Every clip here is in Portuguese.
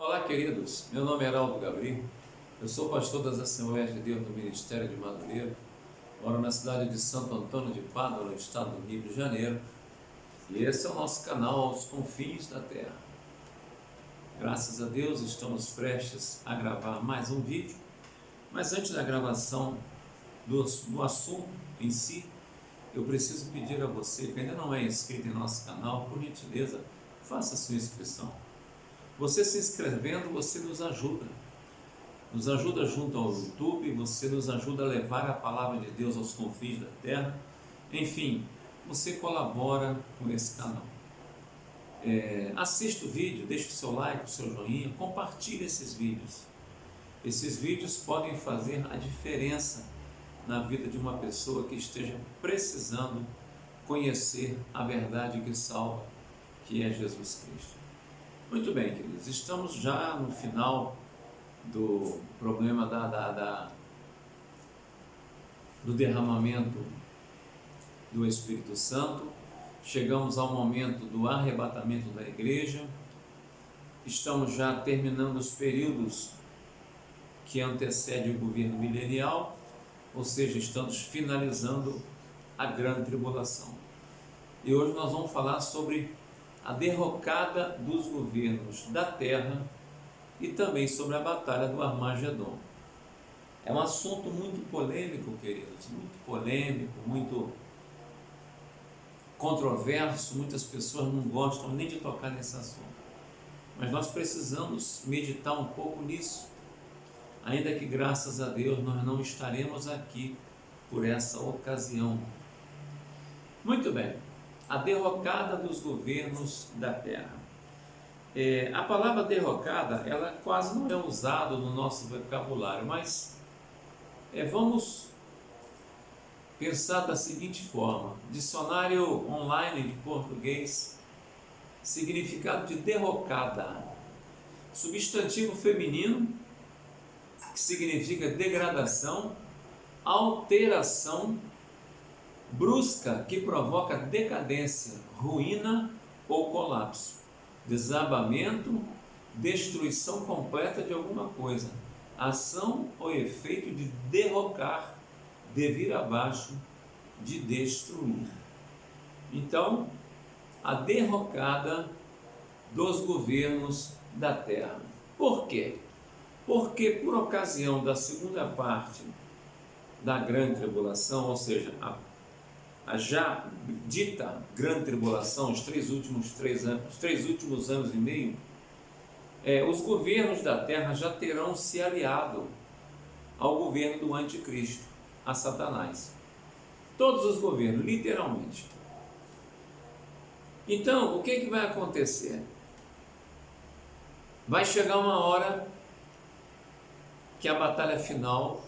Olá, queridos. Meu nome é Heraldo Gabriel. Eu sou pastor das Assembleias de Deus no Ministério de Madureira. Moro na cidade de Santo Antônio de Pádua, no estado do Rio de Janeiro. E esse é o nosso canal Aos Confins da Terra. Graças a Deus, estamos prestes a gravar mais um vídeo. Mas antes da gravação do assunto em si, eu preciso pedir a você que ainda não é inscrito em nosso canal, por gentileza, faça a sua inscrição. Você se inscrevendo, você nos ajuda junto ao YouTube, você nos ajuda a levar a palavra de Deus aos confins da terra. Enfim, você colabora com esse canal. Assista o vídeo, deixe o seu like, o seu joinha, compartilhe esses vídeos. Esses vídeos podem fazer a diferença na vida de uma pessoa que esteja precisando conhecer a verdade que salva, que é Jesus Cristo. Muito bem, queridos, estamos já no final do problema do derramamento do Espírito Santo. Chegamos ao momento do arrebatamento da igreja. Estamos já terminando os períodos que antecedem o governo milenial, ou seja, estamos finalizando a grande tribulação. E hoje nós vamos falar sobre a derrocada dos governos da terra e também sobre a batalha do Armagedon. É um assunto muito polêmico, queridos, muito polêmico, muito controverso. Muitas pessoas não gostam nem de tocar nesse assunto, mas nós precisamos meditar um pouco nisso, ainda que graças a Deus nós não estaremos aqui por essa ocasião. Muito bem, a derrocada dos governos da terra. A palavra derrocada, ela quase não é usada no nosso vocabulário, mas vamos pensar da seguinte forma: dicionário online de português, significado de derrocada, substantivo feminino, que significa degradação, alteração brusca que provoca decadência, ruína ou colapso, desabamento, destruição completa de alguma coisa, ação ou efeito de derrocar, de vir abaixo, de destruir. Então, a derrocada dos governos da terra. Por quê? Porque por ocasião da segunda parte da grande tribulação, ou seja, a já dita grande tribulação, os três últimos anos e meio, os governos da terra já terão se aliado ao governo do anticristo, a Satanás. Todos os governos, literalmente. Então, o que vai acontecer? Vai chegar uma hora que a batalha final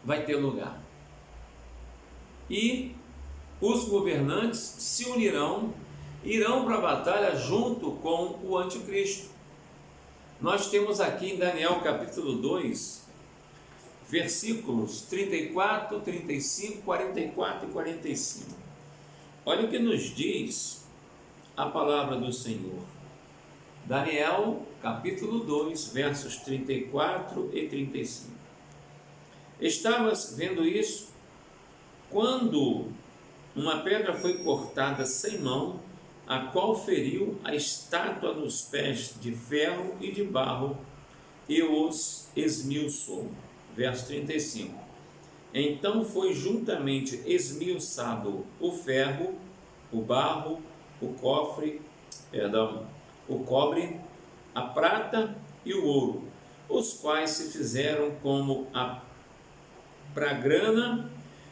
vai ter lugar. E os governantes se unirão, irão para a batalha junto com o anticristo. Nós temos aqui em Daniel capítulo 2, versículos 34, 35, 44 e 45. Olha o que nos diz a palavra do Senhor. Daniel capítulo 2, versos 34 e 35. Estavas vendo isso quando uma pedra foi cortada sem mão, a qual feriu a estátua nos pés de ferro e de barro e os esmiuçou. Verso 35. Então foi juntamente esmiuçado o ferro, o barro, o cobre, a prata e o ouro, os quais se fizeram como a pragrana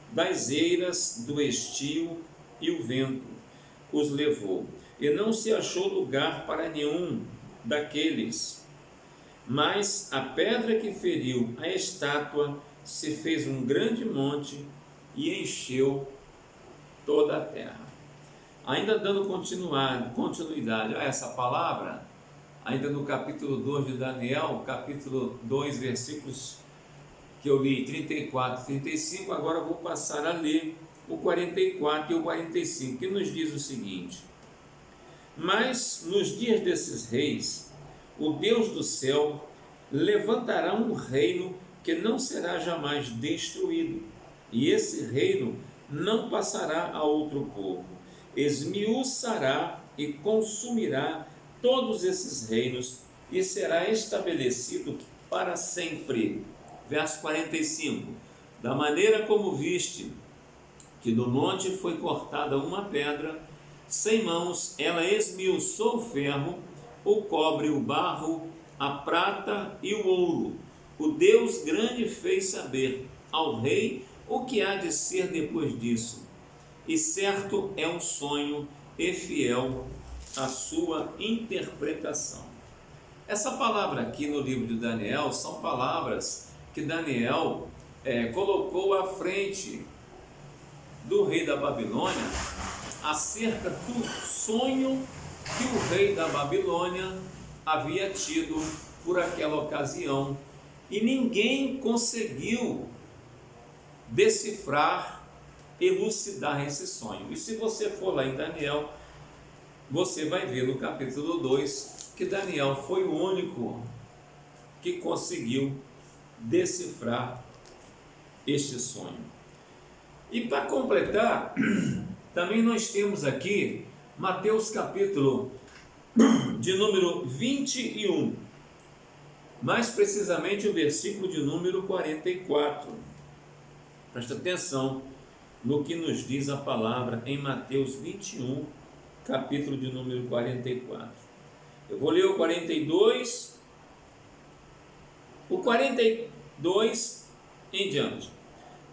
das eiras do estio, e o vento os levou, e não se achou lugar para nenhum daqueles. Mas a pedra que feriu a estátua se fez um grande monte e encheu toda a terra. Ainda dando continuidade a essa palavra, ainda no capítulo 2 de Daniel, capítulo 2, versículos que eu li 34 e 35, agora vou passar a ler o 44 e o 45, que nos diz o seguinte: Mas nos dias desses reis, o Deus do céu, levantará um reino que não será jamais destruído, e esse reino não passará a outro povo. Esmiuçará e consumirá todos esses reinos e será estabelecido para sempre. Verso 45. Da maneira como viste que do monte foi cortada uma pedra, sem mãos, ela esmiuçou o ferro, o cobre, o barro, a prata e o ouro. O Deus grande fez saber ao rei o que há de ser depois disso. E certo é um sonho e fiel a sua interpretação. Essa palavra aqui no livro de Daniel são palavras que Daniel colocou à frente do rei da Babilônia acerca do sonho que o rei da Babilônia havia tido por aquela ocasião, e ninguém conseguiu decifrar, elucidar esse sonho. E se você for lá em Daniel, você vai ver no capítulo 2 que Daniel foi o único que conseguiu decifrar este sonho. E para completar, também nós temos aqui Mateus capítulo de número 21, mais precisamente o versículo de número 44. Presta atenção no que nos diz a palavra em Mateus 21, capítulo de número 44. Eu vou ler o 42, o 42 em diante.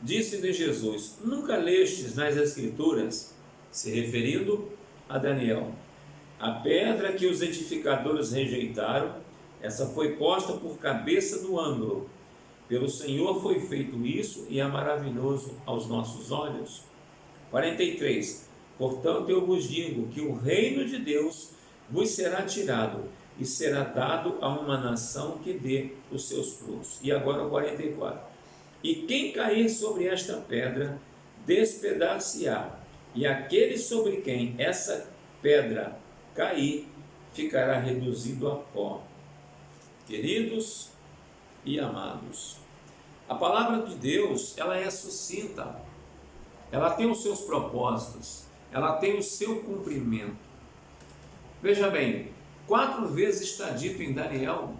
Disse-lhe Jesus: nunca lestes nas Escrituras, se referindo a Daniel, a pedra que os edificadores rejeitaram, essa foi posta por cabeça do ângulo. Pelo Senhor foi feito isso, e é maravilhoso aos nossos olhos. 43. Portanto eu vos digo que o reino de Deus vos será tirado, e será dado a uma nação que dê os seus frutos. E agora o 44. E quem cair sobre esta pedra, despedaçar-se-á, e aquele sobre quem essa pedra cair, ficará reduzido a pó. Queridos e amados, a palavra de Deus, ela é sucinta, ela tem os seus propósitos, ela tem o seu cumprimento. Veja bem, 4 vezes está dito em Daniel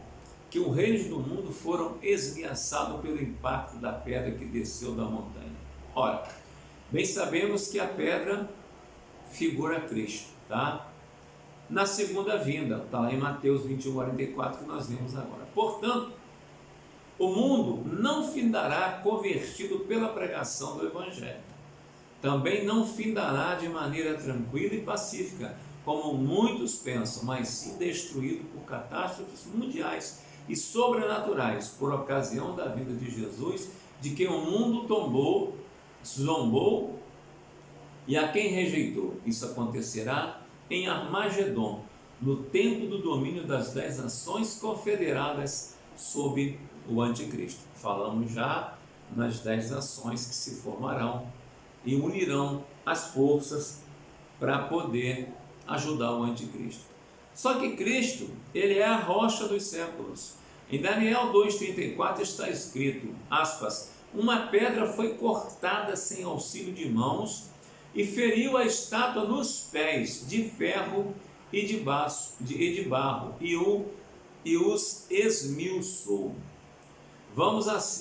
que os reinos do mundo foram esmiuçados pelo impacto da pedra que desceu da montanha. Ora, bem sabemos que a pedra figura Cristo, tá? Na segunda vinda, está lá em Mateus 21, 44, que nós lemos agora. Portanto, o mundo não findará convertido pela pregação do Evangelho. Também não findará de maneira tranquila e pacífica, como muitos pensam, mas sim destruído por catástrofes mundiais e sobrenaturais, por ocasião da vinda de Jesus, de quem o mundo zombou e a quem rejeitou. Isso acontecerá em Armagedon, no tempo do domínio das 10 nações confederadas sob o anticristo. Falamos já nas 10 nações que se formarão e unirão as forças para poder ajudar o anticristo. Só que Cristo, ele é a rocha dos séculos. Em Daniel 2,34 está escrito, aspas, uma pedra foi cortada sem auxílio de mãos e feriu a estátua nos pés, de ferro e de barro, e os esmiuçou.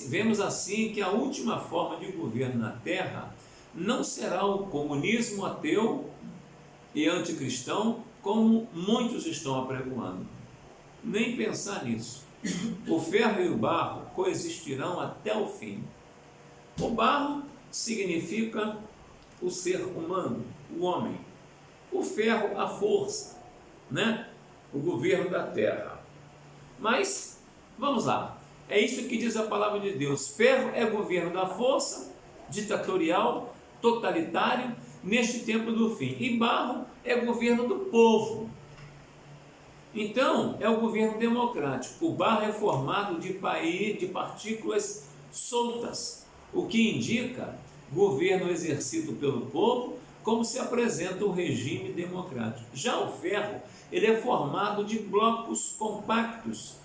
Vemos assim que a última forma de governo na terra não será o comunismo ateu e anticristão, como muitos estão apregoando. Nem pensar nisso. O ferro e o barro coexistirão até o fim. O barro significa o ser humano, o homem. O ferro, a força, né? O governo da terra. Mas, vamos lá. É isso que diz a palavra de Deus. Ferro é governo da força, ditatorial, totalitário, neste tempo do fim. E barro é governo do povo. Então, é o governo democrático. O barro é formado de partículas soltas, o que indica governo exercido pelo povo, como se apresenta um regime democrático. Já o ferro, ele é formado de blocos compactos,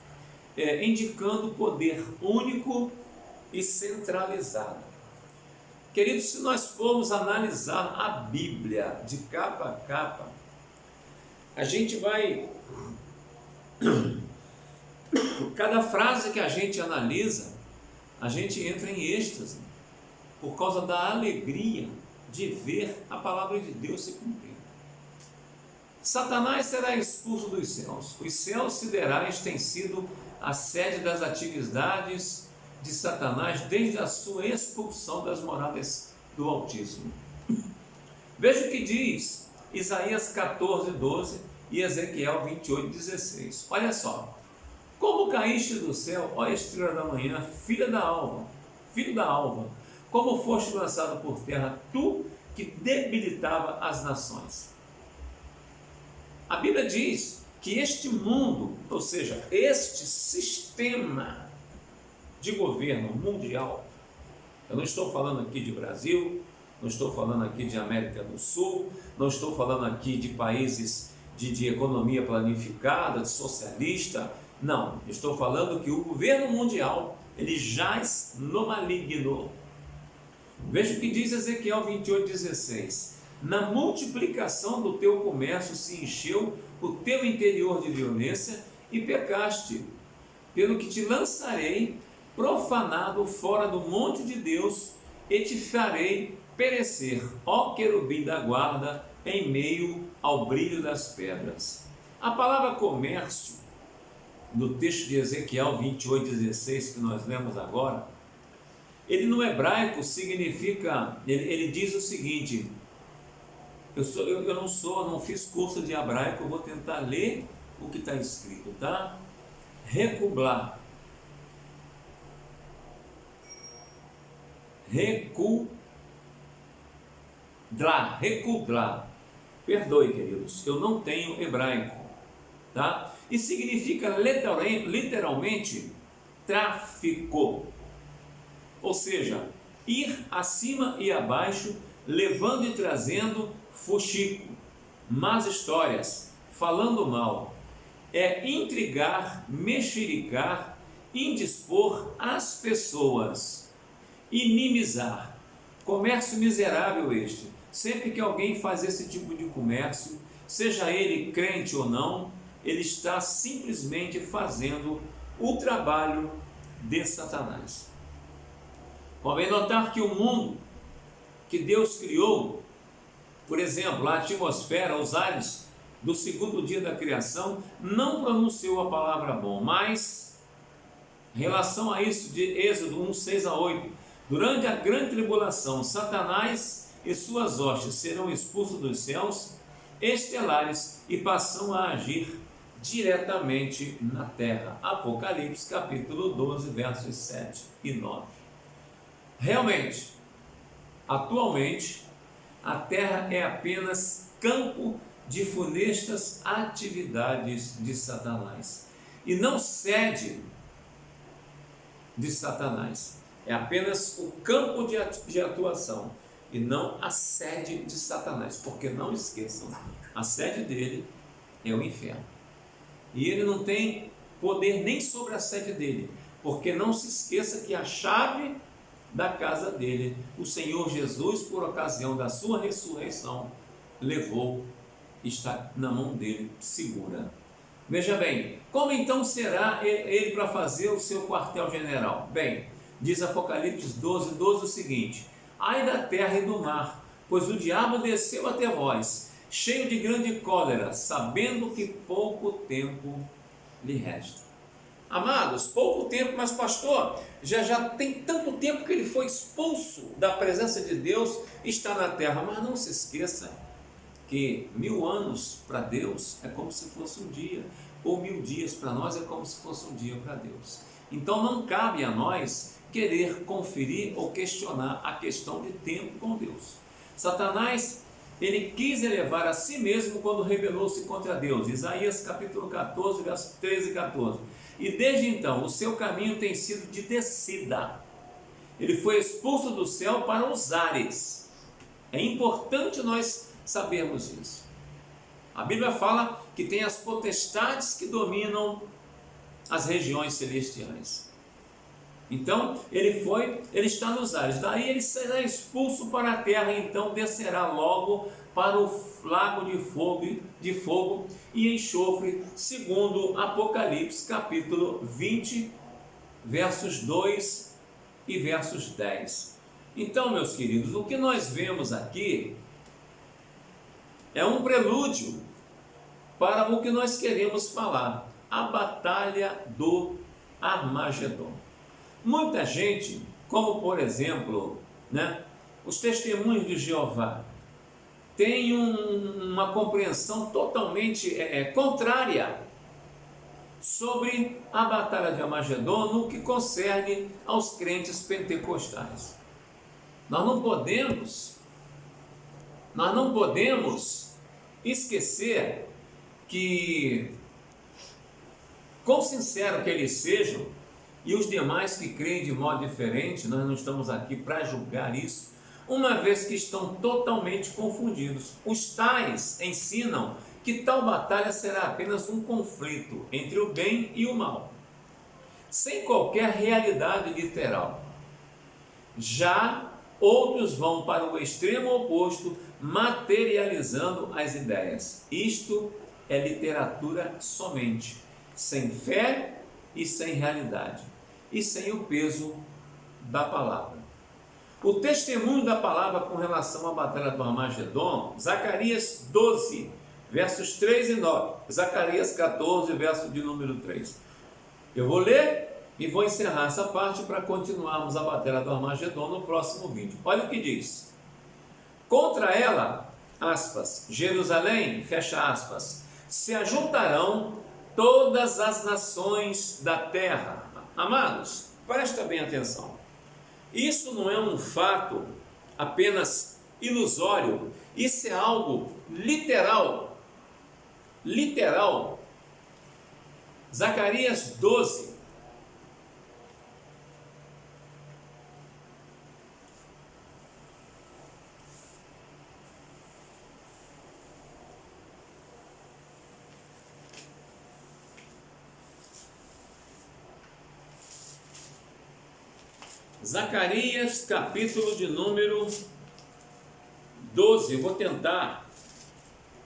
indicando poder único e centralizado. Queridos, se nós formos analisar a Bíblia de capa a capa, a gente vai... Cada frase que a gente analisa, a gente entra em êxtase, por causa da alegria de ver a palavra de Deus se cumprir. Satanás será expulso dos céus. Os céus siderais têm sido a sede das atividades de Satanás desde a sua expulsão das moradas do Altíssimo. Veja o que diz Isaías 14:12 e Ezequiel 28:16. Olha só. Como caíste do céu, ó estrela da manhã, filho da alva, como foste lançado por terra, tu que debilitava as nações. A Bíblia diz que este mundo, ou seja, este sistema de governo mundial, eu não estou falando aqui de Brasil, não estou falando aqui de América do Sul, não estou falando aqui de países de economia planificada, de socialista. Não, estou falando que o governo mundial, ele jaz no maligno. Veja o que diz Ezequiel 28:16. Na multiplicação do teu comércio se encheu o teu interior de violência e pecaste, pelo que te lançarei profanado fora do monte de Deus e te farei perecer, ó querubim da guarda, em meio ao brilho das pedras. A palavra comércio, no texto de Ezequiel 28:16 que nós lemos agora, ele no hebraico significa, ele diz o seguinte, eu não fiz curso de hebraico, eu vou tentar ler o que está escrito, tá? Recublar, recudlar, perdoe, queridos, eu não tenho hebraico, tá? E significa literalmente tráfico, ou seja, ir acima e abaixo, levando e trazendo fuxico, más histórias, falando mal, é intrigar, mexericar, indispor as pessoas, inimizar, comércio miserável este. Sempre que alguém faz esse tipo de comércio, seja ele crente ou não, ele está simplesmente fazendo o trabalho de Satanás. Convém notar que o mundo que Deus criou, por exemplo, a atmosfera, os ares do segundo dia da criação, não pronunciou a palavra bom, mas em relação a isso de Êxodo 1:6-8, durante a grande tribulação, Satanás e suas hostes serão expulsos dos céus estelares e passam a agir diretamente na terra. Apocalipse capítulo 12, versos 7 e 9. Realmente, atualmente, a terra é apenas campo de funestas atividades de Satanás e não sede de Satanás. É apenas o campo de atuação e não a sede de Satanás, porque não esqueçam, a sede dele é o inferno. E ele não tem poder nem sobre a sede dele, porque não se esqueça que a chave da casa dele, o Senhor Jesus, por ocasião da sua ressurreição, levou, está na mão dele, segura. Veja bem, como então será ele para fazer o seu quartel-general? Bem, diz Apocalipse 12:12 o seguinte: ai da terra e do mar, pois o diabo desceu até vós, cheio de grande cólera, sabendo que pouco tempo lhe resta. Amados, pouco tempo, mas pastor, já tem tanto tempo que ele foi expulso da presença de Deus, está na terra. Mas não se esqueça que 1000 anos para Deus é como se fosse um dia, ou 1000 dias para nós é como se fosse um dia para Deus. Então não cabe a nós querer conferir ou questionar a questão de tempo com Deus. Satanás, ele quis elevar a si mesmo quando rebelou-se contra Deus. Isaías capítulo 14, versos 13 e 14. E desde então o seu caminho tem sido de descida. Ele foi expulso do céu para os ares. É importante nós sabermos isso. A Bíblia fala que tem as potestades que dominam as regiões celestiais. Então, ele está nos ares, daí ele será expulso para a terra, e então descerá logo para o lago de fogo e enxofre, segundo Apocalipse, capítulo 20, versos 2 e versos 10. Então, meus queridos, o que nós vemos aqui é um prelúdio para o que nós queremos falar, a batalha do Armagedon. Muita gente, como por exemplo, os testemunhos de Jeová, tem uma compreensão totalmente contrária sobre a batalha de Armagedon no que concerne aos crentes pentecostais. Nós não podemos esquecer que, quão sincero que eles sejam, e os demais que creem de modo diferente, nós não estamos aqui para julgar isso, uma vez que estão totalmente confundidos. Os tais ensinam que tal batalha será apenas um conflito entre o bem e o mal, sem qualquer realidade literal. Já outros vão para o extremo oposto, materializando as ideias. Isto é literatura somente, sem fé e sem realidade, e sem o peso da palavra. O testemunho da palavra com relação à batalha do Armagedon, Zacarias 12, versos 3 e 9, Zacarias 14, verso de número 3. Eu vou ler e vou encerrar essa parte para continuarmos a batalha do Armagedon no próximo vídeo. Olha o que diz: contra ela, aspas, Jerusalém, fecha aspas, se ajuntarão todas as nações da terra. Amados, presta bem atenção. Isso não é um fato apenas ilusório, isso é algo literal. Literal. Zacarias 12. Zacarias, capítulo de número 12. Eu vou tentar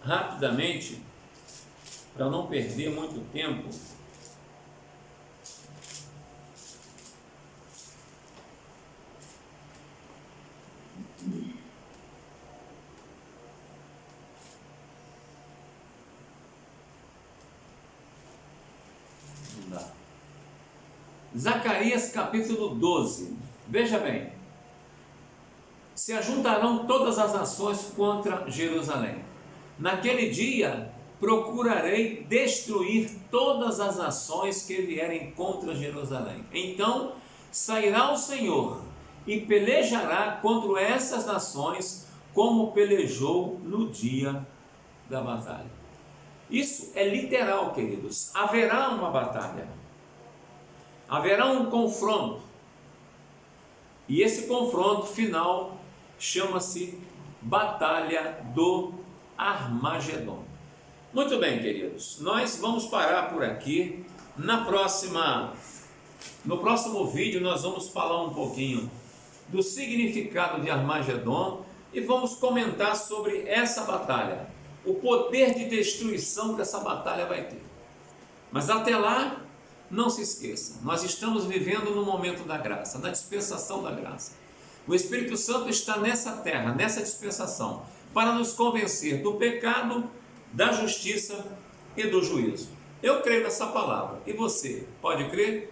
rapidamente, para não perder muito tempo. Não dá. Zacarias, capítulo 12. Veja bem: se ajuntarão todas as nações contra Jerusalém. Naquele dia procurarei destruir todas as nações que vierem contra Jerusalém. Então sairá o Senhor e pelejará contra essas nações, como pelejou no dia da batalha. Isso é literal, queridos. Haverá uma batalha, haverá um confronto. E esse confronto final chama-se Batalha do Armagedon. Muito bem, queridos, nós vamos parar por aqui. No próximo vídeo nós vamos falar um pouquinho do significado de Armagedon e vamos comentar sobre essa batalha, o poder de destruição que essa batalha vai ter. Mas até lá, não se esqueça, nós estamos vivendo no momento da graça, na dispensação da graça. O Espírito Santo está nessa terra, nessa dispensação, para nos convencer do pecado, da justiça e do juízo. Eu creio nessa palavra. E você, pode crer?